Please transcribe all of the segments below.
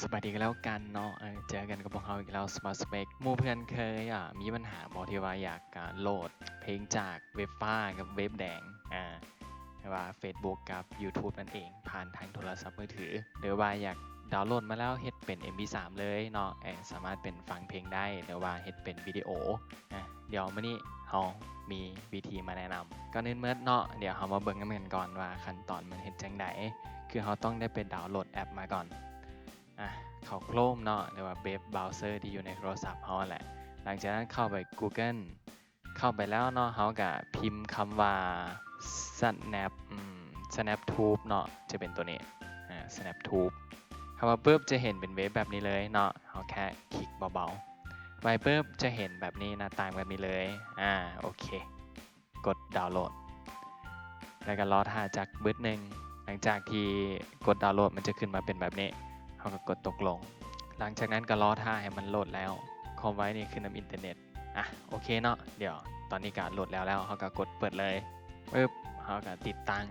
สวัสดีกันแล้วกันเนาะเจอกันกับพวกเราอีกแล้ว Smart Spec หมู่เพื่อนเคยมีปัญหาบ่ที่ว่าอยากโหลดเพลงจากเว็บฟ้ากับเว็บแดงไม่ว่า Facebook กับ YouTube นั่นเองผ่านทางโทรศัพท์มือถือหรือว่าอยากดาวน์โหลดมาแล้วเฮ็ดเป็น MP3 เลยเนาะสามารถเป็นฟังเพลงได้หรือว่าเฮ็ดเป็นวิดีโอเดี๋ยวมื้อนี้เรามีวิธีมาแนะนำก่อนอื่นเมื่อเนาะเดี๋ยวเรามาเบิ่งกันก่อนว่าขั้นตอนมันเฮ็ดจังไดคือเราต้องได้ไปดาวน์โหลดแอปมาก่อนเข้า Chrome เนาะหรือว่าเว็บเบราว์เซอร์ที่อยู่ในโทรศัพท์เราแหละหลังจากนั้นเข้าไป Google เข้าไปแล้วเนาะเราก็พิมพ์คำว่า snaptube เนาะจะเป็นตัวนี้snaptube เข้ามาปุ๊บจะเห็นเป็นเว็บแบบนี้เลยเนาะเราแค่คลิกเบาๆไปปุ๊บจะเห็นแบบนี้หน้าตาแบบนี้เลยโอเคกดดาวน์โหลดแล้วก็รอท่าจากบึ้ดหนึ่งหลังจากที่กดดาวน์โหลดมันจะขึ้นมาเป็นแบบนี้เราก็กดตกลงหลังจากนั้นก็รอท่าให้มันโหลดแล้วคอมไว้นี่คือน้ำอินเทอร์เน็ตโอเคเนาะเดี๋ยวตอนนี้การโหลดแล้วเราก็กดเปิดเลยปึ๊บเราก็ติดตั้ง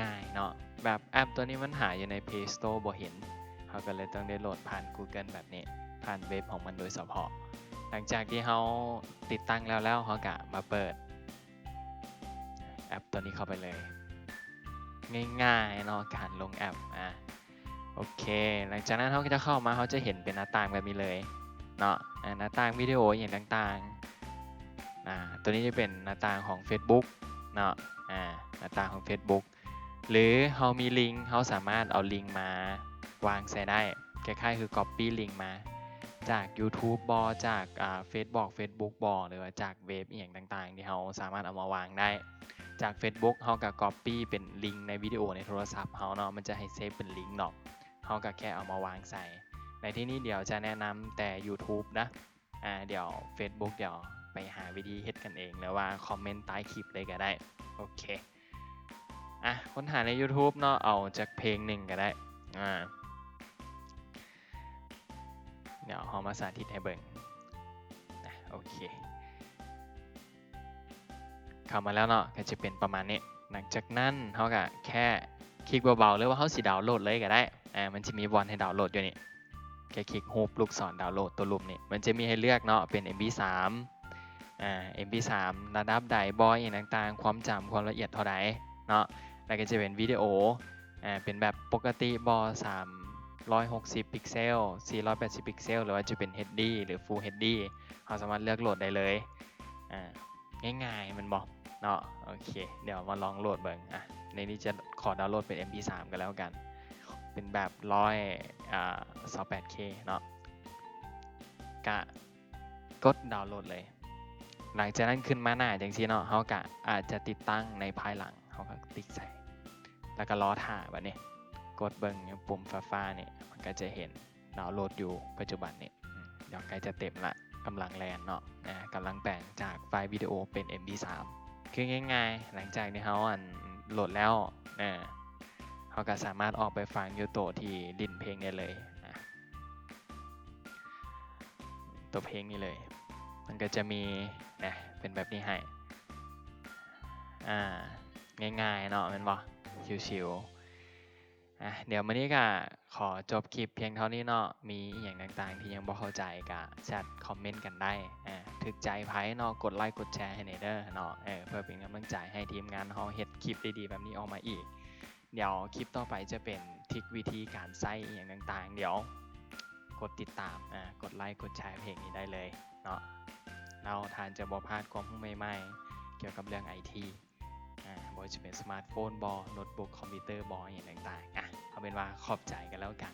ง่ายๆเนาะแบบแอปตัวนี้มันหาอยู่ใน Play Store บ่เห็นเราก็เลยต้องได้โหลดผ่าน Google แบบนี้ผ่านเว็บของมันโดยเฉพาะหลังจากที่เราติดตั้งแล้วเราก็มาเปิดแอปตัวนี้เข้าไปเลยง่ายๆเนาะการลงแอปโอเคหลังจากนั้นเขาก็จะเข้ามาเขาจะเห็นเป็นหน้าต่างแบบนี้เลยเนาะหน้าต่างวิดีโออย่างต่างๆตัวนี้จะเป็นหน้าต่างของ Facebook เนาะหน้าต่างของ Facebook หรือเขามีลิงก์เขาสามารถเอาลิงก์มาวางใส่ได้คล้ายๆคือ Copy ลิงก์มาจาก YouTube บอจากFacebook บอหรือว่าจากเว็บอย่างต่างๆที่เขาสามารถเอามาวางได้จาก Facebook เขาก็ Copy เป็นลิงก์ในวิดีโอในโทรศัพท์เขาเนาะมันจะให้เซฟเป็นลิงก์เนาะเขาก็แค่เอามาวางใส่ในที่นี้เดี๋ยวจะแนะนำแต่ YouTube นะเดี๋ยว Facebook เดี๋ยวไปหาวิธีเฮ็ดกันเองหรือว่าคอมเมนต์ใต้คลิปเลยก็ได้โอเคค้นหาใน YouTube เนาะเอาจากเพลงหนึ่งก็ได้เดี๋ยวเรามาสาธิตให้เบิ่งโอเคเข้ามาแล้วเนาะก็จะเป็นประมาณนี้หลังจากนั้นเขาก็แค่คลิกเบาๆหรือว่าเขาสิดาวน์โหลดเลยก็ได้มันจะมีบอลให้ดาวน์โหลดอยู่นี่แค่คลิกรูปลูกศรดาวน์โหลดตัวรูปนี่มันจะมีให้เลือกเนาะเป็น MP3 MP3 ระดับใดบอยอย่างต่างๆความจำความละเอียดเท่าใดเนาะแล้วก็จะเป็นวิดีโอเป็นแบบปกติบอ360พิกเซล480พิกเซลหรือว่าจะเป็น HD หรือ Full HD เราสามารถเลือกโหลดได้เลยง่ายๆมันบอกเนาะโอเคเดี๋ยวมาลองโหลดเบิ่งในนี้จะขอดาวน์โหลดเป็น MP3 กันแล้วกันเป็นแบบ28K เนาะกดดาวน์โหลดเลยหลังจากนั้นขึ้นมาหน้าจังซี่เนาะเขาก็อาจจะติดตั้งในภายหลังเขาก็ติ๊กใส่แล้วก็รอท่าแบบนี้กดเบิ่งปุ่มฟ้าๆเนี่ยมันก็จะเห็นดาวน์โหลดอยู่ปัจจุบันเนี่ยเดี๋ยวใกล้จะเต็มละกำลังแลนเนาะกำลังแปลงจากไฟล์วิดีโอเป็น MP3 คือง่ายๆหลังจากที่เขาโหลดแล้วเขาก็สามารถออกไปฟังยูโตที่ดินเพลงได้เลยตัวเพลงนี้เลยมันก็จะมีเป็นแบบนี้ให้ง่ายๆเนาะมันบอกชิวๆเดี๋ยววันนี้ก็ขอจบคลิปเพียงเท่านี้เนาะมีอย่างต่างๆที่ยังบ่เข้าใจก็แชทคอมเมนต์กันได้ถึกใจไพ่เนาะกดไลค์กดแชร์ให้เด้อเนาะเพื่อเป็นกำลังใจให้ทีมงานเราเฮ็ดคลิปดีๆแบบนี้ออกมาอีกเดี๋ยวคลิปต่อไปจะเป็นทริควิธีการใส่อย่างต่างๆเดี๋ยวกดติดตามกดไลค์กดแชร์เพลงนี้ได้เลยเนาะเราทานจะบ่พลาดความรู้ใหม่ๆเกี่ยวกับเรื่อง IT บ่ว่าจะเป็นสมาร์ทโฟนโน้ตบุ๊กคอมพิวเตอร์อย่างต่างๆเอาเป็นว่าขอบใจกันแล้วกัน